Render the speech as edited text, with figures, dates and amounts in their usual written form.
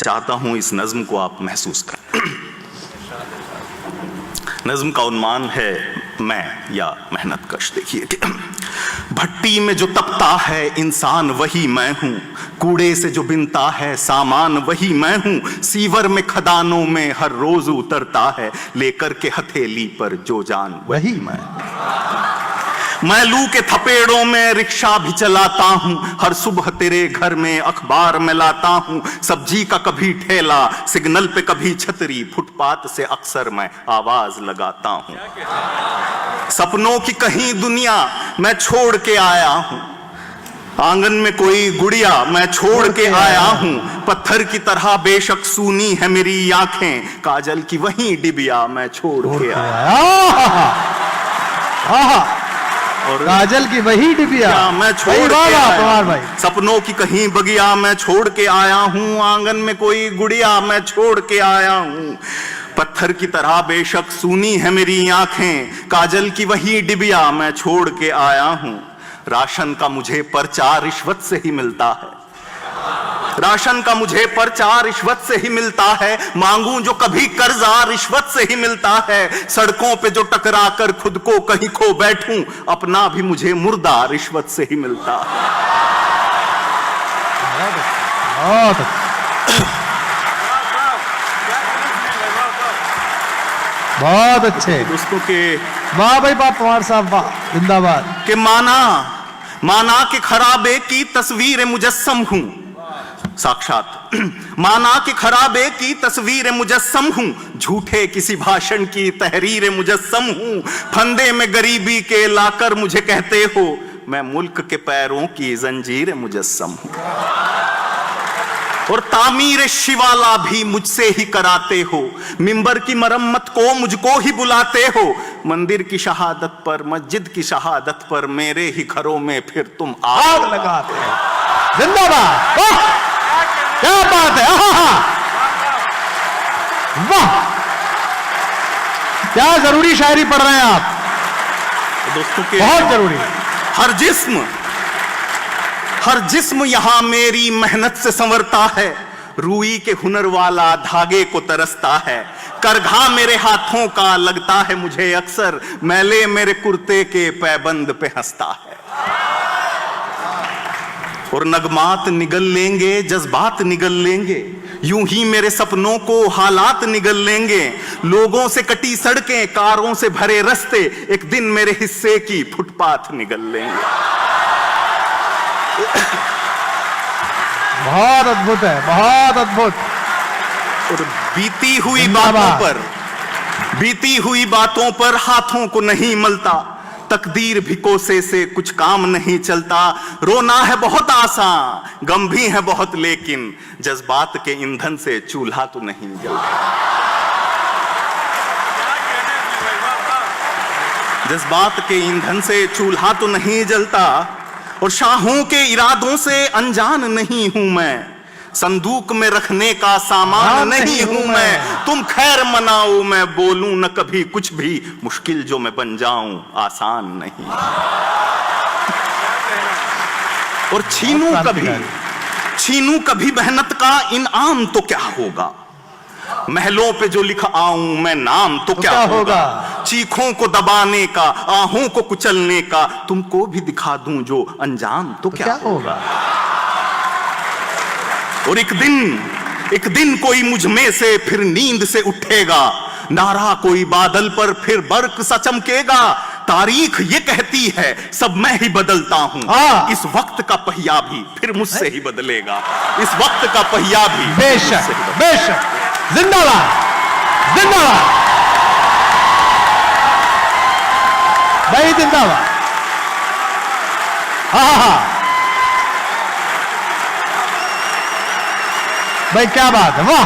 चाहता हूं इस नज्म को आप महसूस करें। नज्म का उन्मान है मैं या मेहनत कश। देखिए कि भट्टी में जो तपता है इंसान वही मैं हूं, कूड़े से जो बिनता है सामान वही मैं हूं, सीवर में खदानों में हर रोज उतरता है लेकर के हथेली पर जो जान वही मैं लू के थपेड़ों में रिक्शा भी चलाता हूं, हर सुबह तेरे घर में अखबार में लाता हूं, सब्जी का कभी ठेला सिग्नल पे कभी छतरी, फुटपाथ से अक्सर मैं आवाज लगाता हूं। सपनों की कहीं दुनिया मैं छोड़ के आया हूं, आंगन में कोई गुड़िया मैं छोड़ के आया हूं, पत्थर की तरह बेशक सूनी है मेरी आंखें, काजल की वही डिबिया मैं छोड़ के आया और काजल की वही डिबिया मैं छोड़ के आया। भाई सपनों की कहीं बगिया मैं छोड़ के आया हूं, आंगन में कोई गुड़िया मैं छोड़ के आया हूं, पत्थर की तरह बेशक सूनी है मेरी आंखें, काजल की वही डिबिया मैं छोड़ के आया हूं। राशन का मुझे पर्चा रिश्वत से ही मिलता है, राशन का मुझे पर्चा रिश्वत से ही मिलता है, मांगूं जो कभी कर्जा रिश्वत से ही मिलता है, सड़कों पे जो टकरा कर खुद को कहीं खो बैठूं, अपना भी मुझे मुर्दा रिश्वत से ही मिलता है। बहुत अच्छे दोस्तों के वाह भाई वाह पवार साहब वाह जिंदाबाद। के माना कि खराबे की तस्वीर मुजस्सम हूं, साक्षात माना कि खराबे की तस्वीर मुजस्सम हूं, झूठे किसी भाषण की तहरीर मुजस्सम हूं, फंदे में गरीबी के लाकर मुझे कहते हो मैं मुल्क के पैरों की जंजीर मुजस्सम हूं, और तामीर शिवाला भी मुझसे ही कराते हो, मिंबर की मरम्मत को मुझको ही बुलाते हो, मंदिर की शहादत पर मस्जिद की शहादत पर मेरे ही घरों में फिर तुम आग लगाते हो। जिंदाबाद क्या बात है, वाह क्या जरूरी शायरी पढ़ रहे हैं आप दोस्तों के, बहुत जरूरी। हर जिस्म यहां मेरी मेहनत से संवरता है, रूई के हुनर वाला धागे को तरसता है, करघा मेरे हाथों का लगता है मुझे अक्सर, मैले मेरे कुर्ते के पैबंद पे हंसता है, और नगमात निगल लेंगे जज्बात निगल लेंगे, यूं ही मेरे सपनों को हालात निगल लेंगे, लोगों से कटी सड़कें कारों से भरे रास्ते एक दिन मेरे हिस्से की फुटपाथ निगल लेंगे। बहुत अद्भुत है, बहुत अद्भुत। और बीती हुई बातों पर हाथों को नहीं मलता, तकदीर भी कोसे से कुछ काम नहीं चलता, रोना है बहुत आसान गम भी है बहुत, लेकिन जज्बात के ईंधन से चूल्हा तो नहीं जलता, जज्बात के ईंधन से चूल्हा तो नहीं जलता, और शाहों के इरादों से अनजान नहीं हूं मैं, संदूक में रखने का सामान नहीं हूं मैं, तुम खैर मनाओ मैं बोलूं न कभी कुछ भी, मुश्किल जो मैं बन जाऊं आसान नहीं, और छीनूं कभी मेहनत का इनाम तो क्या होगा, महलों पे जो लिख आऊं मैं नाम तो क्या होगा, चीखों को दबाने का आहों को कुचलने का, तुमको भी दिखा दूं जो अंजाम तो क्या होगा, और एक दिन कोई मुझ में से फिर नींद से उठेगा, नारा कोई बादल पर फिर बर्क सा चमकेगा, तारीख ये कहती है सब मैं ही बदलता हूं, इस वक्त का पहिया भी फिर मुझसे ही बदलेगा, इस वक्त का पहिया भी बेशक बेशक। जिंदाबाद जिंदाबाद भाई जिंदाबाद। भाई क्या बात है, वाह